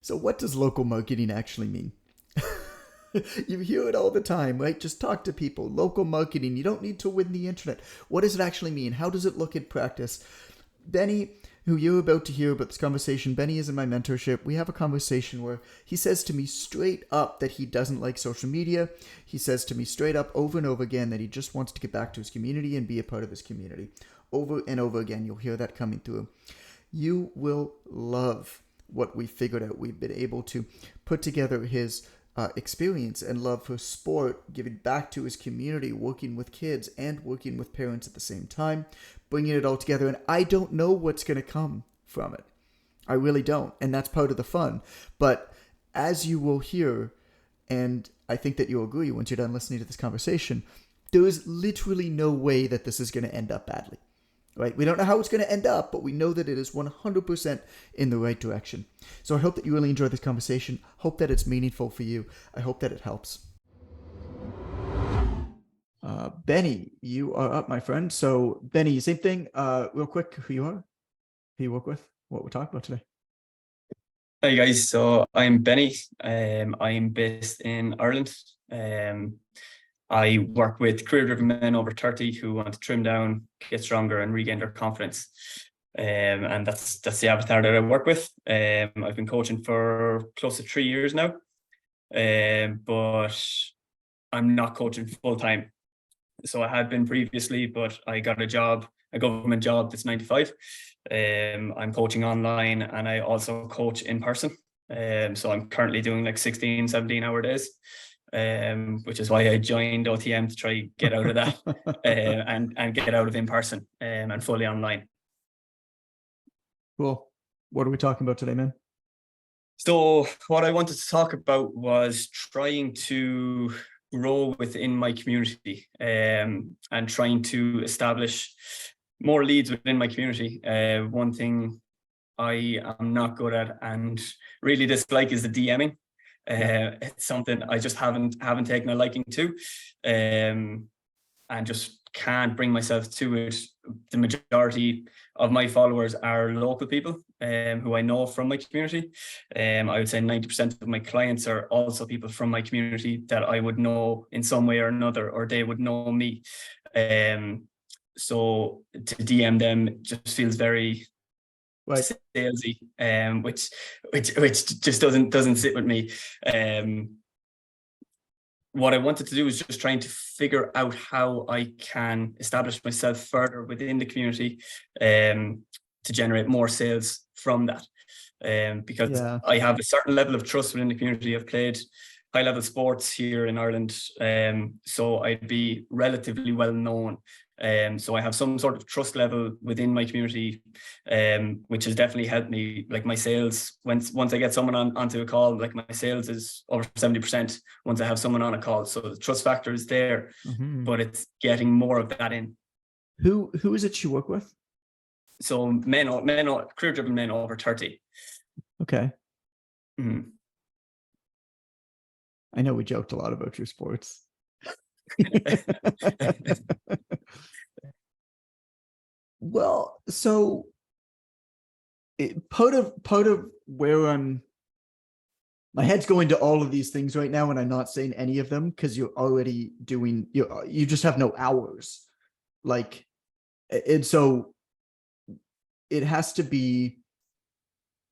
So what does local marketing actually mean? You hear it all the time, right? Just talk to people. Local marketing. You don't need to win the internet. What does it actually mean? How does it look in practice? Benny, who you're about to hear about this conversation, Benny is in my mentorship. We have a conversation where he says to me straight up that he doesn't like social media. He says to me straight up over and over again that he just wants to get back to his community and be a part of his community. Over and over again, you'll hear that coming through. You will love what we figured out. We've been able to put together his experience and love for sport, giving back to his community, working with kids and working with parents at the same time, bringing it all together. And I don't know what's going to come from it. I really don't. And that's part of the fun. But as you will hear, and I think that you'll agree once you're done listening to this conversation, there is literally no way that this is going to end up badly. Right? We don't know how it's going to end up, but we know that it is 100% in the right direction. So I hope that you really enjoyed this conversation. Hope that it's meaningful for you. I hope that it helps. Benny, you are up, my friend. So Benny, same thing. Real quick, who you are, who you work with, what we're talking about today. Hi guys, so I'm Benny. I'm based in Ireland. I work with career-driven men over 30 who want to trim down, get stronger, and regain their confidence. And that's the avatar that I work with. I've been coaching for close to 3 years now, but I'm not coaching full time. So I had been previously, but I got a government job that's 9 to 5. I'm coaching online, and I also coach in person. So I'm currently doing like 16, 17-hour days. Which is why I joined OTM to try get out of that and get out of in person and fully online. Cool. What are we talking about today, man? So what I wanted to talk about was trying to grow within my community and trying to establish more leads within my community. One thing I am not good at and really dislike is the DMing. It's something I just haven't taken a liking to, and just can't bring myself to it. The majority of my followers are local people who I know from my community. I would say 90% of my clients are also people from my community that I would know in some way or another, or they would know me. So to DM them just feels very salesy, which just doesn't sit with me. What I wanted to do is just trying to figure out how I can establish myself further within the community to generate more sales from that. Because I have a certain level of trust within the community. I've played high level sports here in Ireland, so I'd be relatively well known. So I have some sort of trust level within my community, which has definitely helped me. Like my sales, once I get someone onto a call, like my sales is over 70% once I have someone on a call. So the trust factor is there, but it's getting more of that in. Who is it you work with? So career-driven men over 30. Okay. Mm-hmm. I know we joked a lot about your sports. Well, so part of where my head's going to all of these things right now, and I'm not saying any of them because you're already doing, you just have no hours. Like, and so it has to be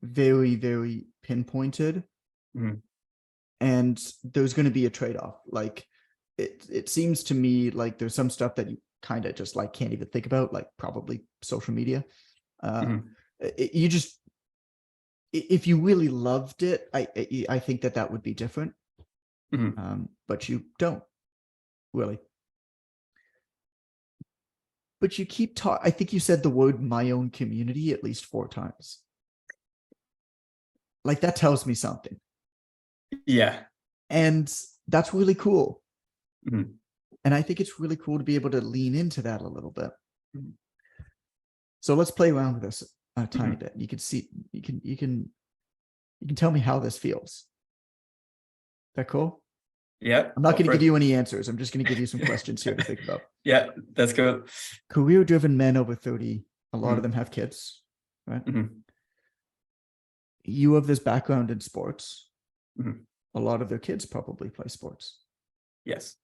very, very pinpointed. Mm-hmm. And there's going to be a trade-off. Like it seems to me like there's some stuff that you kind of just like can't even think about, like probably social media. You just, if you really loved it, I think that would be different. But you don't really. But you keep talking. I think you said the word "my own community" at least 4 times. Like that tells me something. Yeah. And that's really cool. Mm-hmm. And I think it's really cool to be able to lean into that a little bit. Mm-hmm. So let's play around with this a tiny bit. You can see, you can tell me how this feels. Is that cool? Yeah. I'm not going to give you any answers. I'm just going to give you some questions here to think about. Yeah, that's cool. Career-driven men over 30. A lot of them have kids, right? you have this background in sports. Mhm. A lot of their kids probably play sports. Yes.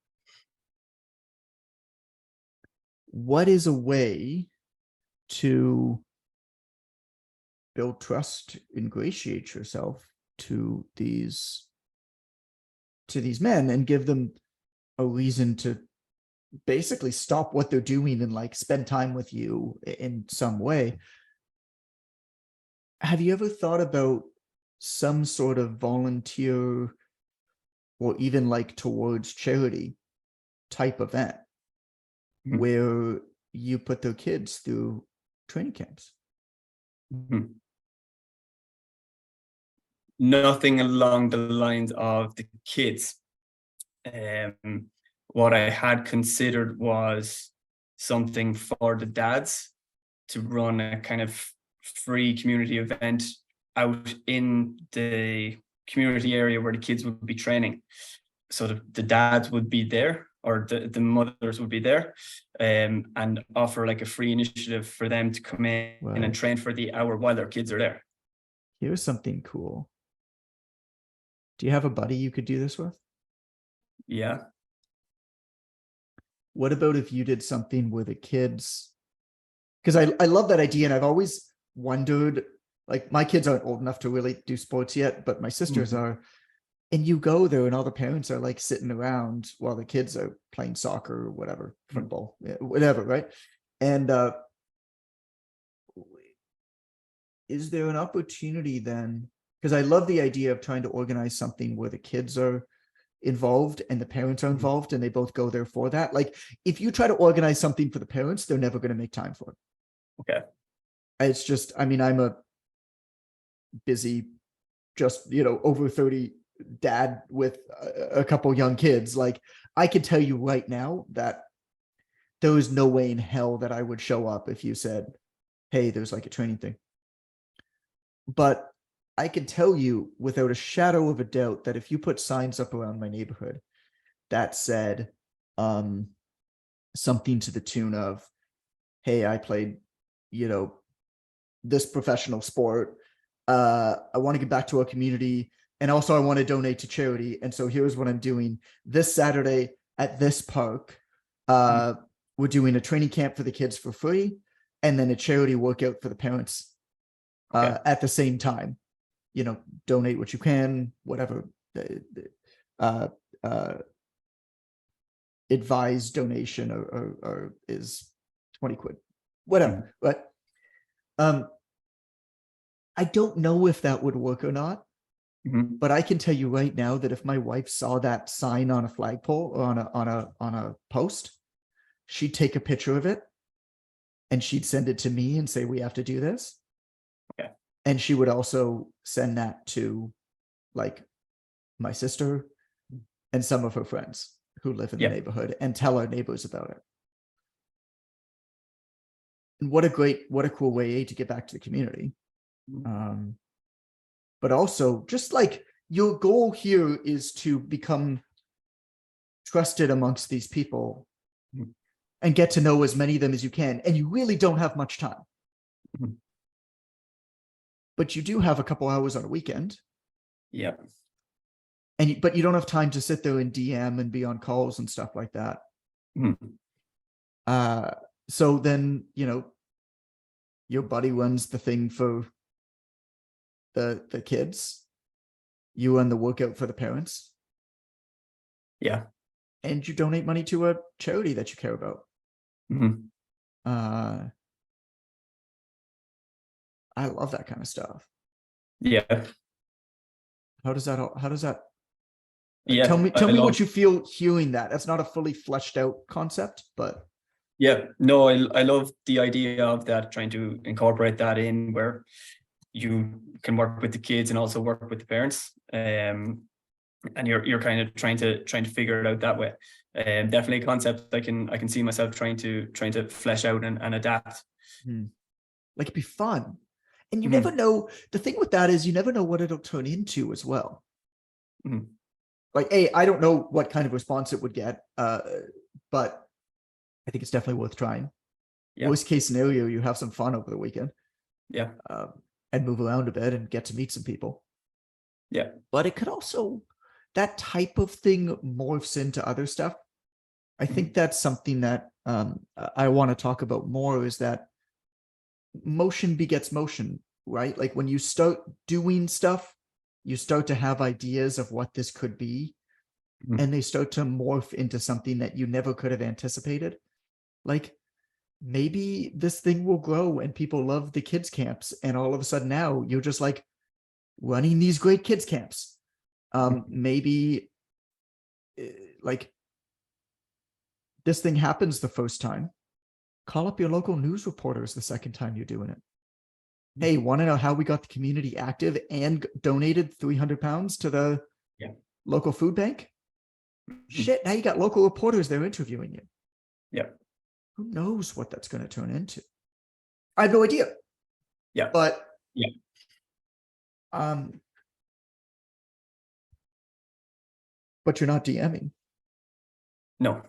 What is a way to build trust, ingratiate yourself to these men and give them a reason to basically stop what they're doing and like spend time with you in some way? Have you ever thought about some sort of volunteer or even like towards charity type event Mhm. where you put their kids through training camps? Mhm. Nothing along the lines of the kids. What I had considered was something for the dads to run a kind of free community event out in the community area where the kids would be training. So the dads would be there, or the mothers would be there, and offer like a free initiative for them to come in and Well, train for the hour while their kids are there. here's something cool. Do you have a buddy you could do this with? Yeah. What about if you did something where the kids, because I love that idea, and I've always wondered, like my kids aren't old enough to really do sports yet, but my sisters Mhm. are. And you go there and all the parents are like sitting around while the kids are playing soccer or whatever, football, whatever, right? And is there an opportunity then? Because I love the idea of trying to organize something where the kids are involved and the parents are Mhm. involved and they both go there for that. Like if you try to organize something for the parents, they're never going to make time for it. Okay. It's just, I mean, I'm a busy, just, over 30 dad with a couple young kids. Like I can tell you right now that there is no way in hell that I would show up if you said, hey, there's like a training thing. But I can tell you without a shadow of a doubt that if you put signs up around my neighborhood that said um, something to the tune of, hey, I played, this professional sport. I want to get back to our community. And also I want to donate to charity. And so here's what I'm doing this Saturday at this park. Mhm. We're doing a training camp for the kids for free, and then a charity workout for the parents Okay. at the same time. Donate what you can, whatever. Uh, uh, Advised donation or is 20 quid, Mhm. whatever. But I don't know if that would work or not. Mhm. But I can tell you right now that if my wife saw that sign on a flagpole or on a post, she'd take a picture of it and she'd send it to me and say, we have to do this. Okay. And she would also send that to like my sister and some of her friends who live in the Yeah. neighborhood and tell our neighbors about it. And what a cool way to get back to the community. Mhm. Um, but also just like your goal here is to become trusted amongst these people Mhm. and get to know as many of them as you can. And you really don't have much time, Mhm. but you do have a couple hours on a weekend. Yeah. But you don't have time to sit there and DM and be on calls and stuff like that. Mhm. Uh, so then, your buddy runs the thing for the kids. You run the workout for the parents, Yeah. and you donate money to a charity that you care about. Mhm. Uh, I love that kind of stuff. Yeah. How does that tell Yeah. me I what love. you feel hearing that? That's not a fully fleshed out concept, but Yeah. No, I love the idea of that, trying to incorporate that in where you can work with the kids and also work with the parents. And you're kind of trying to figure it out that way. Definitely a concept I can see myself trying to flesh out and adapt. like it'd be fun. And you never Mhm. know. The thing with that is you never know what it'll turn into as well. Mhm. Like, I don't know what kind of response it would get, but I think it's definitely worth trying. Yeah. Worst case scenario, you have some fun over the weekend. Yeah. Um, and move around a bit and get to meet some people. Yeah. But it could also, that type of thing morphs into other stuff. I think that's something that I want to talk about more, is that motion begets motion, right? Like when you start doing stuff, you start to have ideas of what this could be, and they start to morph into something that you never could have anticipated. Like maybe this thing will grow and people love the kids camps, and all of a sudden now you're just like running these great kids camps. Maybe like this thing happens the first time, call up your local news reporters the second time you're doing it. Hey, want to know how we got the community active and donated 300 pounds to the local food bank? Shit, now you got local reporters there interviewing you. Yeah. Who knows what that's going to turn into? I have no idea. Yeah. But yeah. But you're not DMing. No.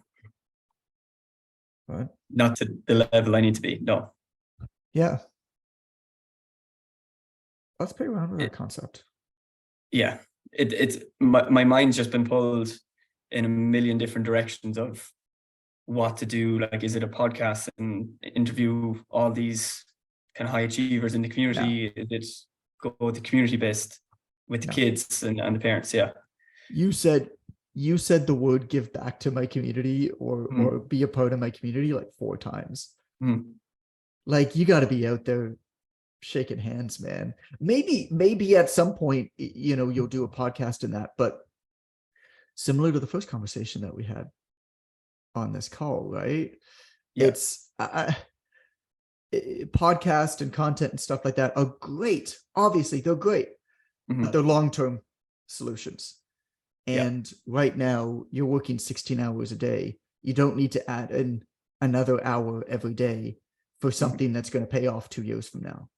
Right. Not to the level I need to be. No. Yeah. Let's play around with that concept. Yeah. It's my mind's just been pulled in a million different directions of what to do. Like, is it a podcast and interview all these kind of high achievers in the community? No. Is it go the community based with the kids and the parents? Yeah. You said the word give back to my community or be a part of my community like 4 times. Like, you got to be out there shaking hands, man. Maybe at some point, you know, you'll do a podcast in that, but similar to the first conversation that we had on this call, right? Yeah. It's podcast and content and stuff like that are great. Obviously, they're great, but they're long-term solutions. And right now, you're working 16 hours a day. You don't need to add in another hour every day for something that's going to pay off 2 years from now.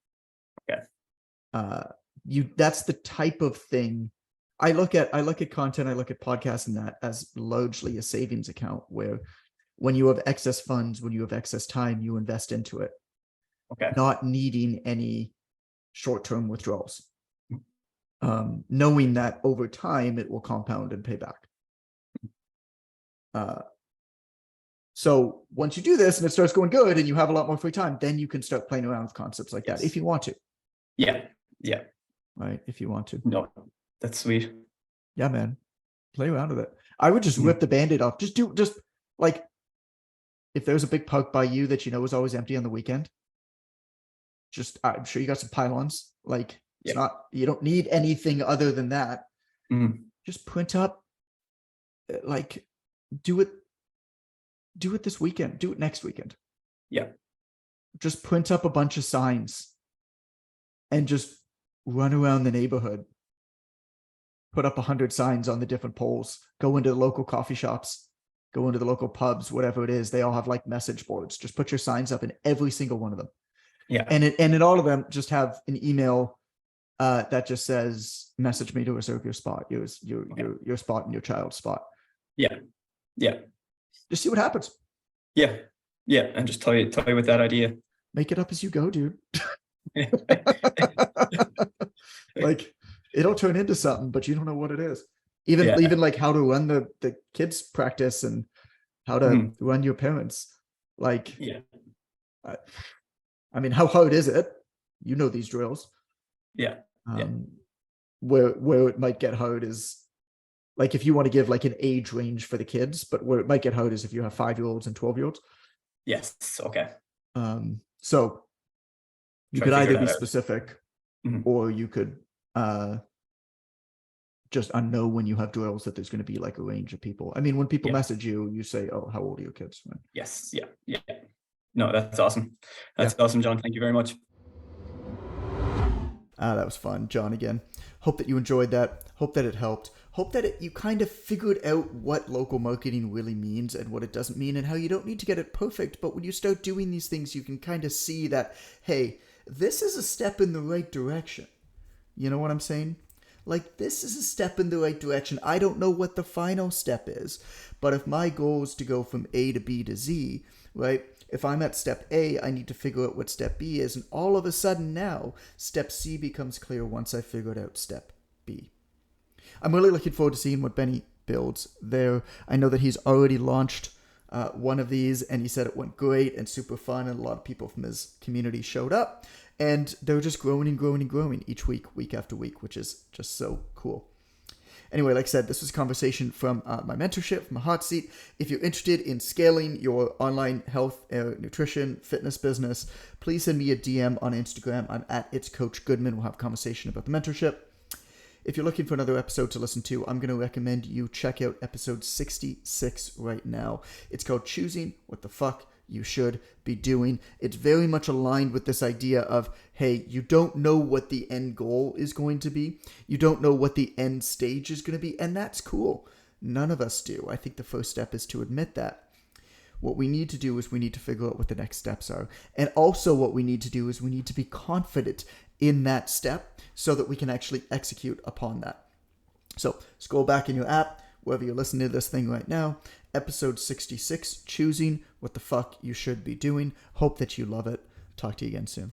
That's the type of thing I look at content, I look at podcasts and that as largely a savings account, where when you have excess funds, when you have excess time, you invest into it. Not needing any short-term withdrawals. Knowing that over time it will compound and pay back. So once you do this and it starts going good and you have a lot more free time, then you can start playing around with concepts like that if you want to. Yeah. Right, if you want to. No, that's sweet. Yeah, man. Play around with it. I would just rip the Band-Aid off. Just like, if there's a big park by you that you know is always empty on the weekend, I'm sure you got some pylons. Like, it's not, you don't need anything other than that. Just print up, like, do it this weekend. Do it next weekend. Yeah. Just print up a bunch of signs and just run around the neighborhood. Put up 100 signs on the different poles. Go into the local coffee shops. Go into the local pubs, whatever it is. They all have like message boards. Just put your signs up in every single one of them. Yeah. And in all of them, just have an email that just says, message me to reserve your spot, your spot and your child's spot. Yeah. Just see what happens. Yeah. And just toy with that idea. Make it up as you go, dude. Like, it'll turn into something, but you don't know what it is. Even like how to run the kids practice and how to run your parents. Like, I mean, how hard is it? You know these drills. Where it might get hard is like if you want to give like an age range for the kids, but where it might get hard is if you have 5-year-olds and 12-year-olds. Yes. Okay. So you could either be specific or you could just know when you have drills that there's going to be like a range of people. I mean, when people message you, you say, oh, how old are your kids? Right? Yes. Yeah. No, that's awesome. That's awesome, John. Thank you very much. That was fun. John again. Hope that you enjoyed that. Hope that it helped. Hope that you kind of figured out what local marketing really means and what it doesn't mean, and how you don't need to get it perfect. But when you start doing these things, you can kind of see that, hey, this is a step in the right direction. You know what I'm saying? Like, this is a step in the right direction. I don't know what the final step is, but if my goal is to go from A to B to Z, right? If I'm at step A, I need to figure out what step B is. And all of a sudden now, step C becomes clear once I figured out step B. I'm really looking forward to seeing what Benny builds there. I know that he's already launched one of these, and he said it went great and super fun, and a lot of people from his community showed up. And they're just growing and growing and growing each week after week, which is just so cool. Anyway, like I said, this was a conversation from my mentorship, from a hot seat. If you're interested in scaling your online health, nutrition, fitness business, please send me a DM on Instagram. I'm at It's Coach Goodman. We'll have a conversation about the mentorship. If you're looking for another episode to listen to, I'm going to recommend you check out episode 66 right now. It's called Choosing What the Fuck You Should Be Doing. It's very much aligned with this idea of, hey, you don't know what the end goal is going to be. You don't know what the end stage is going to be, and that's cool. None of us do. I think the first step is to admit that. What we need to do is we need to figure out what the next steps are. And also what we need to do is we need to be confident in that step so that we can actually execute upon that. So scroll back in your app, wherever you're listening to this thing right now, episode 66, Choosing What the Fuck You Should Be Doing. Hope that you love it. Talk to you again soon.